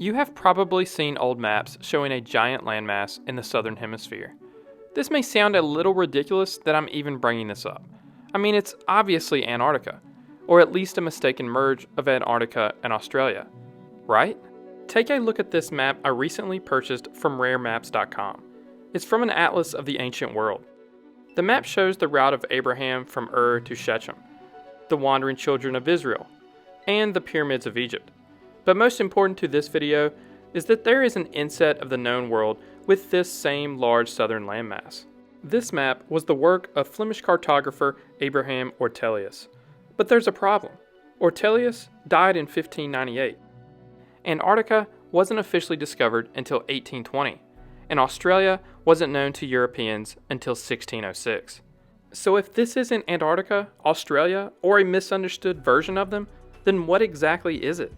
You have probably seen old maps showing a giant landmass in the Southern Hemisphere. This may sound a little ridiculous that I'm even bringing this up. I mean, it's obviously Antarctica, or at least a mistaken merge of Antarctica and Australia, right? Take a look at this map I recently purchased from raremaps.com. It's from an atlas of the ancient world. The map shows the route of Abraham from Ur to Shechem, the wandering children of Israel, and the pyramids of Egypt. But most important to this video is that there is an inset of the known world with this same large southern landmass. This map was the work of Flemish cartographer Abraham Ortelius. But there's a problem. Ortelius died in 1598. Antarctica wasn't officially discovered until 1820, and Australia wasn't known to Europeans until 1606. So if this isn't Antarctica, Australia, or a misunderstood version of them, then what exactly is it?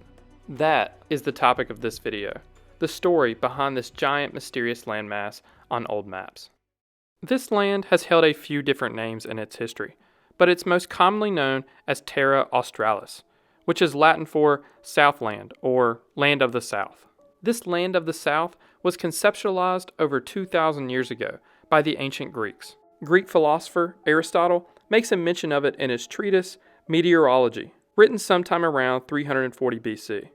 That is the topic of this video, the story behind this giant mysterious landmass on old maps. This land has held a few different names in its history, but it's most commonly known as Terra Australis, which is Latin for Southland or Land of the South. This Land of the South was conceptualized over 2,000 years ago by the ancient Greeks. Greek philosopher Aristotle makes a mention of it in his treatise Meteorology, written sometime around 340 BC.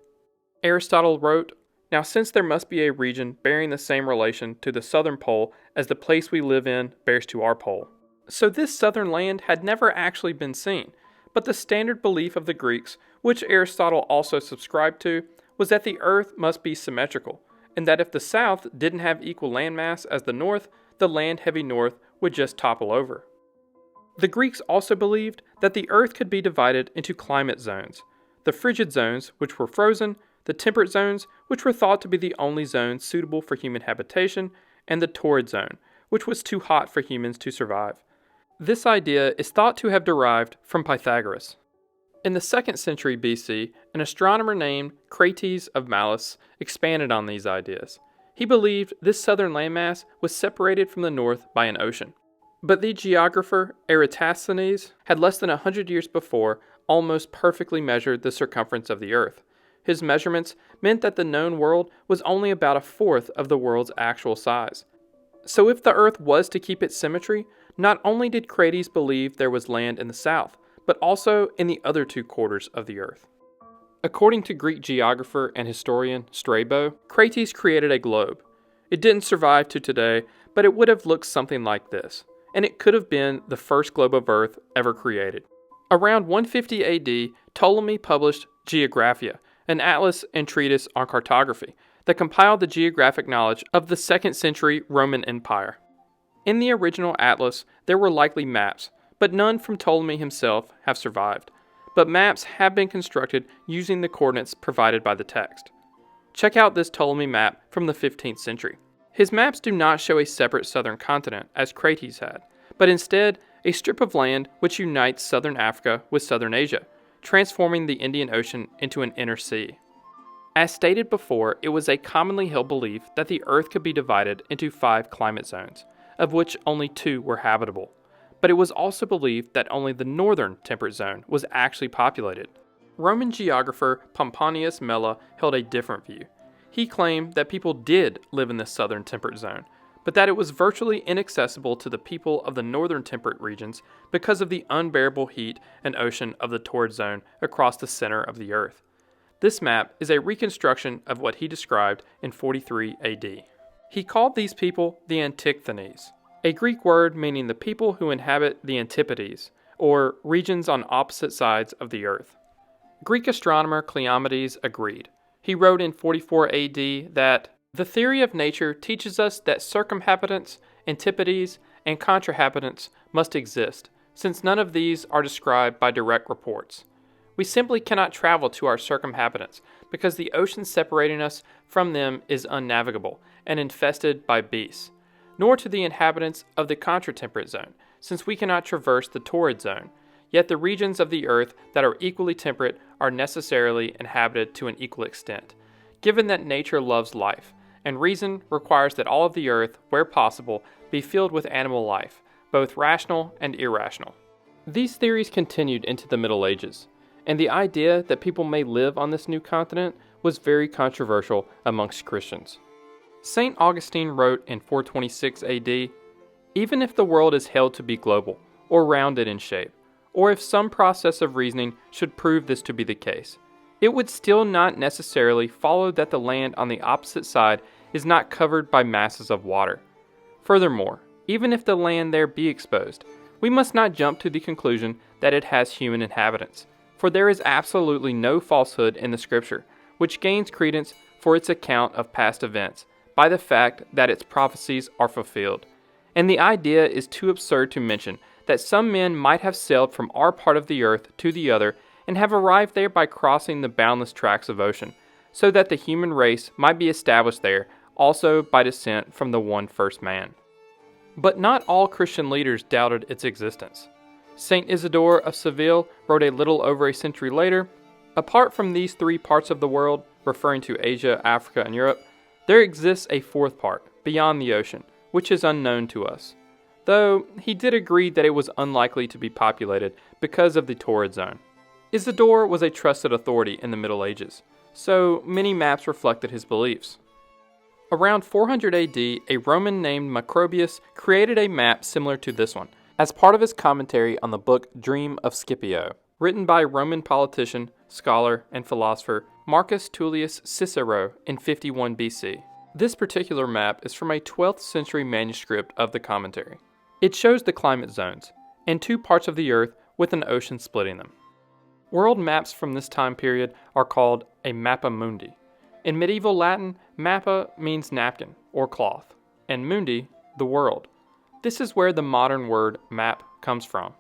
Aristotle wrote, "Now since there must be a region bearing the same relation to the southern pole as the place we live in bears to our pole." So this southern land had never actually been seen, but the standard belief of the Greeks, which Aristotle also subscribed to, was that the earth must be symmetrical, and that if the south didn't have equal landmass as the north, the land-heavy north would just topple over. The Greeks also believed that the earth could be divided into climate zones: the frigid zones, which were frozen, the temperate zones, which were thought to be the only zones suitable for human habitation, and the torrid zone, which was too hot for humans to survive. This idea is thought to have derived from Pythagoras. In the 2nd century BC, an astronomer named Crates of Malus expanded on these ideas. He believed this southern landmass was separated from the north by an ocean. But the geographer Eratosthenes had less than 100 years before almost perfectly measured the circumference of the earth. His measurements meant that the known world was only about a fourth of the world's actual size. So if the earth was to keep its symmetry, not only did Crates believe there was land in the south, but also in the other two quarters of the earth. According to Greek geographer and historian Strabo, Crates created a globe. It didn't survive to today, but it would have looked something like this, and it could have been the first globe of Earth ever created. Around 150 AD, Ptolemy published Geographia, an atlas and treatise on cartography that compiled the geographic knowledge of the 2nd century Roman Empire. In the original atlas, there were likely maps, but none from Ptolemy himself have survived. But maps have been constructed using the coordinates provided by the text. Check out this Ptolemy map from the 15th century. His maps do not show a separate southern continent, as Crates had, but instead a strip of land which unites southern Africa with southern Asia, transforming the Indian Ocean into an inner sea. As stated before, it was a commonly held belief that the Earth could be divided into 5 climate zones, of which only 2 were habitable. But it was also believed that only the northern temperate zone was actually populated. Roman geographer Pomponius Mela held a different view. He claimed that people did live in the southern temperate zone, but that it was virtually inaccessible to the people of the northern temperate regions because of the unbearable heat and ocean of the torrid zone across the center of the earth. This map is a reconstruction of what he described in 43 AD. He called these people the Antipodes, a Greek word meaning the people who inhabit the Antipodes, or regions on opposite sides of the earth. Greek astronomer Cleomedes agreed. He wrote in 44 AD that the theory of nature teaches us that circumhabitants, antipodes, and contrahabitants must exist, since none of these are described by direct reports. We simply cannot travel to our circumhabitants because the ocean separating us from them is unnavigable and infested by beasts, nor to the inhabitants of the contratemperate zone, since we cannot traverse the torrid zone. Yet the regions of the earth that are equally temperate are necessarily inhabited to an equal extent, given that nature loves life, and reason requires that all of the earth, where possible, be filled with animal life, both rational and irrational. These theories continued into the Middle Ages, and the idea that people may live on this new continent was very controversial amongst Christians. St. Augustine wrote in 426 AD, "Even if the world is held to be global, or rounded in shape, or if some process of reasoning should prove this to be the case, it would still not necessarily follow that the land on the opposite side is not covered by masses of water. Furthermore, even if the land there be exposed, we must not jump to the conclusion that it has human inhabitants, for there is absolutely no falsehood in the Scripture, which gains credence for its account of past events by the fact that its prophecies are fulfilled. And the idea is too absurd to mention that some men might have sailed from our part of the earth to the other and have arrived there by crossing the boundless tracts of ocean, so that the human race might be established there also by descent from the one first man." But not all Christian leaders doubted its existence. Saint Isidore of Seville wrote a little over a century later, "Apart from these three parts of the world," referring to Asia, Africa, and Europe, "there exists a fourth part, beyond the ocean, which is unknown to us," though he did agree that it was unlikely to be populated because of the torrid zone. Isidore was a trusted authority in the Middle Ages, so many maps reflected his beliefs. Around 400 AD, a Roman named Macrobius created a map similar to this one, as part of his commentary on the book Dream of Scipio, written by Roman politician, scholar, and philosopher Marcus Tullius Cicero in 51 BC. This particular map is from a 12th century manuscript of the commentary. It shows the climate zones, and two parts of the Earth with an ocean splitting them. World maps from this time period are called a mappa mundi. In medieval Latin, mappa means napkin or cloth, and mundi, the world. This is where the modern word map comes from.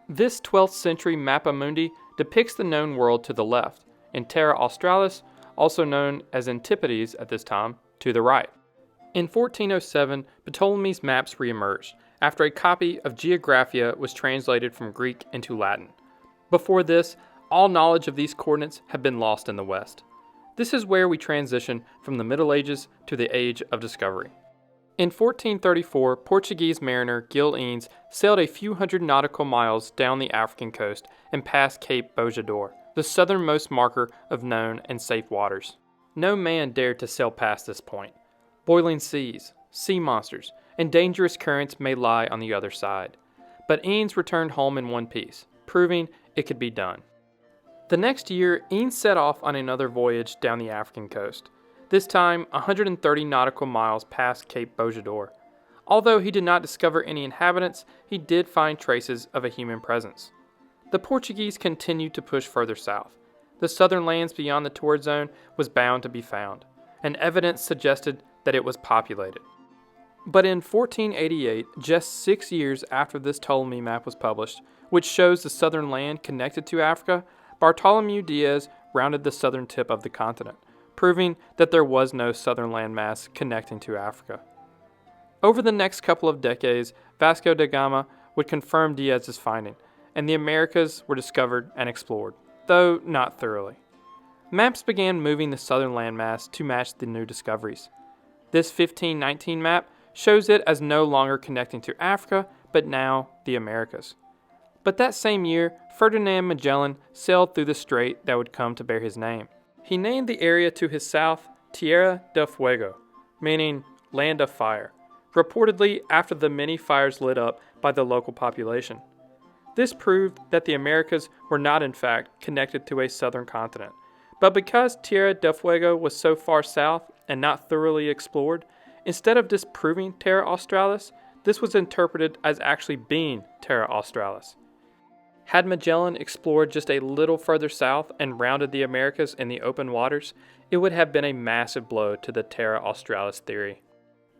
This 12th century mappa mundi depicts the known world to the left, and Terra Australis, also known as Antipodes at this time, to the right. In 1407, Ptolemy's maps re-emerged, after a copy of Geographia was translated from Greek into Latin. Before this, all knowledge of these coordinates had been lost in the West. This is where we transition from the Middle Ages to the Age of Discovery. In 1434, Portuguese mariner Gil Eanes sailed a few hundred nautical miles down the African coast and past Cape Bojador, the southernmost marker of known and safe waters. No man dared to sail past this point. Boiling seas, sea monsters, and dangerous currents may lie on the other side. But Eanes returned home in one piece, proving it could be done. The next year, Eanes set off on another voyage down the African coast, this time 130 nautical miles past Cape Bojador. Although he did not discover any inhabitants, he did find traces of a human presence. The Portuguese continued to push further south. The southern lands beyond the torrid zone was bound to be found, and evidence suggested that it was populated. But in 1488, just 6 years after this Ptolemy map was published, which shows the southern land connected to Africa, Bartholomew Diaz rounded the southern tip of the continent, proving that there was no southern landmass connecting to Africa. Over the next couple of decades, Vasco da Gama would confirm Diaz's finding, and the Americas were discovered and explored, though not thoroughly. Maps began moving the southern landmass to match the new discoveries. This 1519 map shows it as no longer connecting to Africa, but now the Americas. But that same year, Ferdinand Magellan sailed through the strait that would come to bear his name. He named the area to his south Tierra del Fuego, meaning land of fire, reportedly after the many fires lit up by the local population. This proved that the Americas were not in fact connected to a southern continent, but because Tierra del Fuego was so far south and not thoroughly explored, instead of disproving Terra Australis, this was interpreted as actually being Terra Australis. Had Magellan explored just a little further south and rounded the Americas in the open waters, it would have been a massive blow to the Terra Australis theory.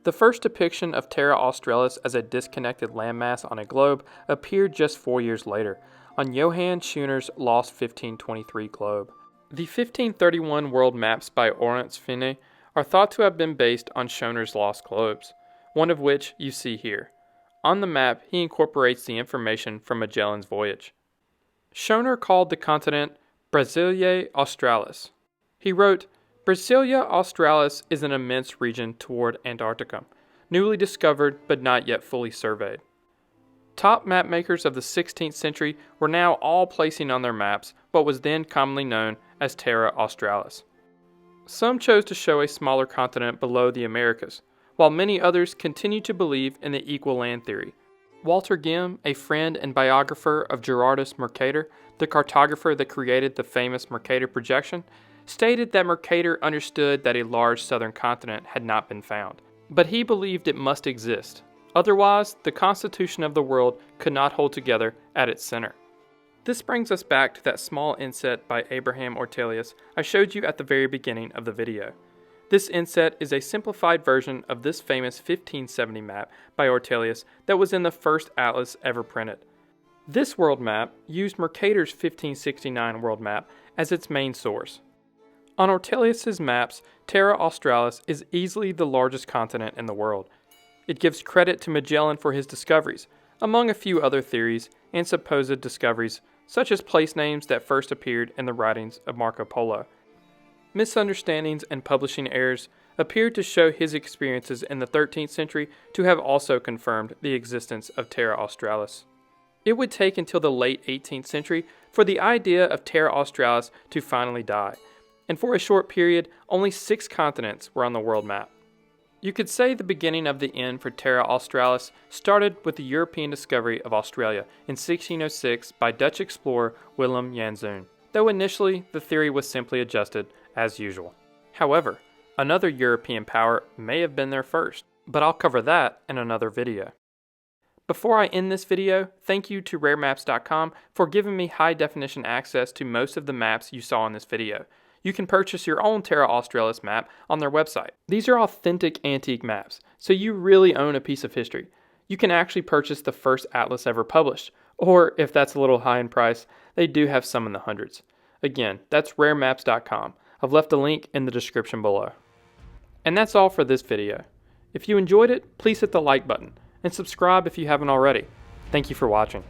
The first depiction of Terra Australis as a disconnected landmass on a globe appeared just 4 years later, on Johann Schoener's lost 1523 globe. The 1531 world maps by Laurence are thought to have been based on Schoener's lost globes, one of which you see here. On the map, he incorporates the information from Magellan's voyage. Schoener called the continent Brasilia Australis. He wrote, "Brasilia Australis is an immense region toward Antarctica, newly discovered but not yet fully surveyed." Top map makers of the 16th century were now all placing on their maps what was then commonly known as Terra Australis. Some chose to show a smaller continent below the Americas, while many others continued to believe in the equal land theory. Walter Gim, a friend and biographer of Gerardus Mercator, the cartographer that created the famous Mercator projection, stated that Mercator understood that a large southern continent had not been found, but he believed it must exist. Otherwise, the constitution of the world could not hold together at its center. This brings us back to that small inset by Abraham Ortelius I showed you at the very beginning of the video. This inset is a simplified version of this famous 1570 map by Ortelius that was in the first atlas ever printed. This world map used Mercator's 1569 world map as its main source. On Ortelius's maps, Terra Australis is easily the largest continent in the world. It gives credit to Magellan for his discoveries, among a few other theories and supposed discoveries, such as place names that first appeared in the writings of Marco Polo. Misunderstandings and publishing errors appeared to show his experiences in the 13th century to have also confirmed the existence of Terra Australis. It would take until the late 18th century for the idea of Terra Australis to finally die, and for a short period, only 6 continents were on the world map. You could say the beginning of the end for Terra Australis started with the European discovery of Australia in 1606 by Dutch explorer Willem Janszoon, though initially the theory was simply adjusted as usual. However, another European power may have been there first, but I'll cover that in another video. Before I end this video, thank you to raremaps.com for giving me high definition access to most of the maps you saw in this video. You can purchase your own Terra Australis map on their website. These are authentic antique maps, so you really own a piece of history. You can actually purchase the first atlas ever published, or if that's a little high in price, they do have some in the hundreds. Again, that's raremaps.com. I've left a link in the description below. And that's all for this video. If you enjoyed it, please hit the like button and subscribe if you haven't already. Thank you for watching.